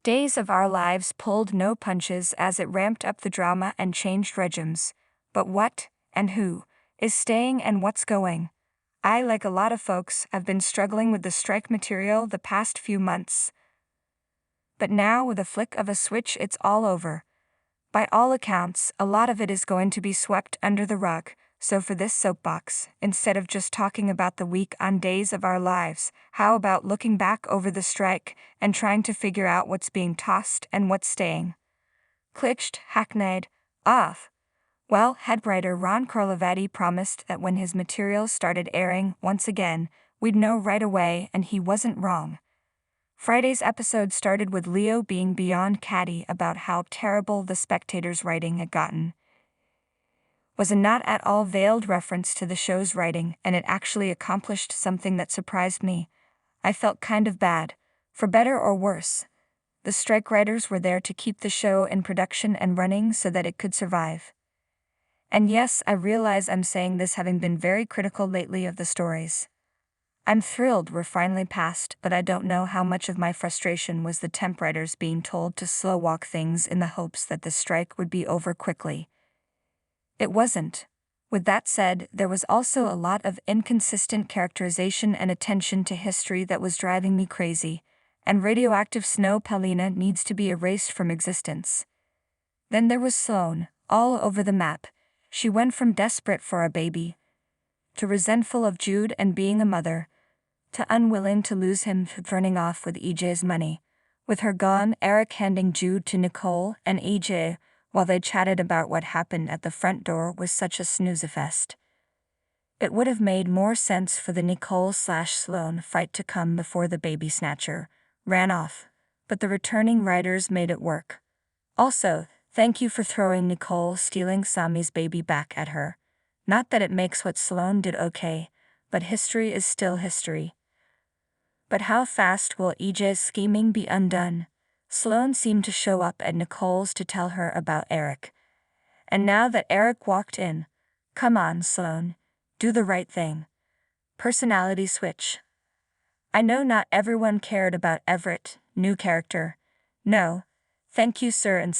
Days of Our Lives pulled no punches as it ramped up the drama and changed regimes. But what, and who, is staying and what's going? I, like a lot of folks, have been struggling with the strike material the past few months. But now, with a flick of a switch, it's all over. By all accounts, a lot of it is going to be swept under the rug, so for this soapbox, instead of just talking about the week on Days of Our Lives, how about looking back over the strike and trying to figure out what's being tossed and what's staying? Glitched, hackneyed, off. Well, head writer Ron Carlivati promised that when his material started airing once again, we'd know right away, and he wasn't wrong. Friday's episode started with Leo being beyond catty about how terrible the Spectator's writing had gotten. Was a not at all veiled reference to the show's writing, and it actually accomplished something that surprised me. I felt kind of bad. For better or worse, the strike writers were there to keep the show in production and running so that it could survive. And yes, I realize I'm saying this having been very critical lately of the stories. I'm thrilled we're finally past, but I don't know how much of my frustration was the temp writers being told to slow walk things in the hopes that the strike would be over quickly. It wasn't. With that said, there was also a lot of inconsistent characterization and attention to history that was driving me crazy, and radioactive snow Palina needs to be erased from existence. Then there was Sloane, all over the map. She went from desperate for a baby, to resentful of Jude and being a mother, to unwilling to lose him, running off with EJ's money. With her gone, Eric handing Jude to Nicole and EJ, while they chatted about what happened at the front door, was such a snooze-fest. It would have made more sense for the Nicole/Sloane fight to come before the baby snatcher ran off, but the returning writers made it work. Also, thank you for throwing Nicole stealing Sami's baby back at her. Not that it makes what Sloane did okay, but history is still history. But how fast will EJ's scheming be undone? Sloane seemed to show up at Nicole's to tell her about Eric. And now that Eric walked in, come on, Sloane, do the right thing. Personality switch. I know not everyone cared about Everett, new character. No, thank you sir and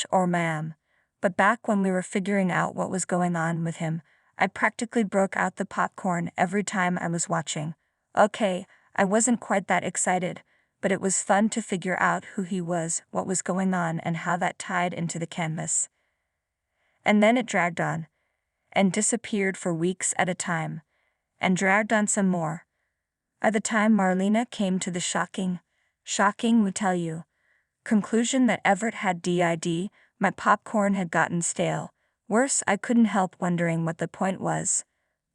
/ or ma'am. But back when we were figuring out what was going on with him, I practically broke out the popcorn every time I was watching. Okay, I wasn't quite that excited, but it was fun to figure out who he was, what was going on, and how that tied into the canvas. And then it dragged on, and disappeared for weeks at a time, and dragged on some more. By the time Marlena came to the shocking, we tell you, conclusion that Everett had DID, my popcorn had gotten stale. Worse, I couldn't help wondering what the point was.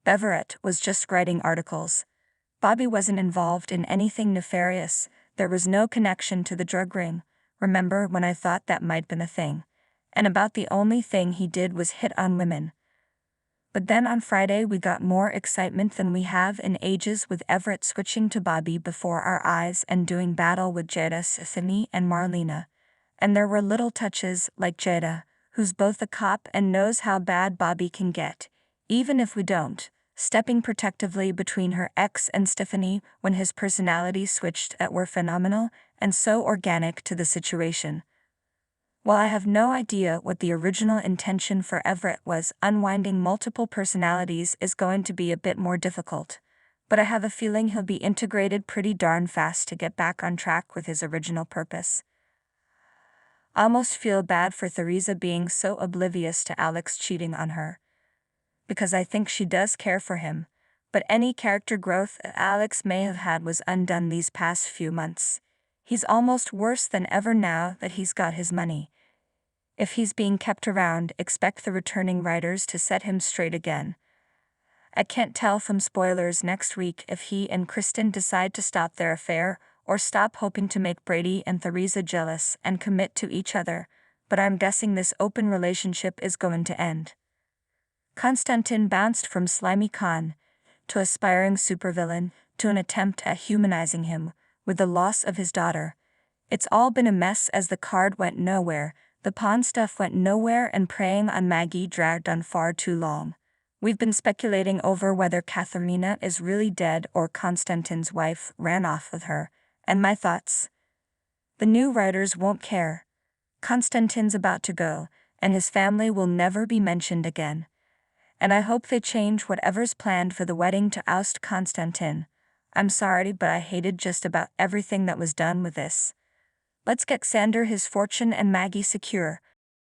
Everett was just writing articles. Bobby wasn't involved in anything nefarious. There was no connection to the drug ring. Remember when I thought that might been a thing? And about the only thing he did was hit on women. But then on Friday we got more excitement than we have in ages, with Everett switching to Bobby before our eyes and doing battle with Jada, Symphony, and Marlena. And there were little touches, like Jada, who's both a cop and knows how bad Bobby can get, even if we don't, stepping protectively between her ex and Stephanie when his personality switched, that were phenomenal and so organic to the situation. While I have no idea what the original intention for Everett was, unwinding multiple personalities is going to be a bit more difficult, but I have a feeling he'll be integrated pretty darn fast to get back on track with his original purpose. I almost feel bad for Theresa being so oblivious to Alex cheating on her, because I think she does care for him, but any character growth Alex may have had was undone these past few months. He's almost worse than ever now that he's got his money. If he's being kept around, expect the returning writers to set him straight again. I can't tell from spoilers next week if he and Kristen decide to stop their affair, or stop hoping to make Brady and Theresa jealous and commit to each other, but I'm guessing this open relationship is going to end. Konstantin bounced from slimy con to aspiring supervillain to an attempt at humanizing him with the loss of his daughter. It's all been a mess as the card went nowhere, the pawn stuff went nowhere, and preying on Maggie dragged on far too long. We've been speculating over whether Katharina is really dead or Konstantin's wife ran off with her, and my thoughts. The new writers won't care. Konstantin's about to go, and his family will never be mentioned again. And I hope they change whatever's planned for the wedding to oust Konstantin. I'm sorry, but I hated just about everything that was done with this. Let's get Xander his fortune and Maggie secure,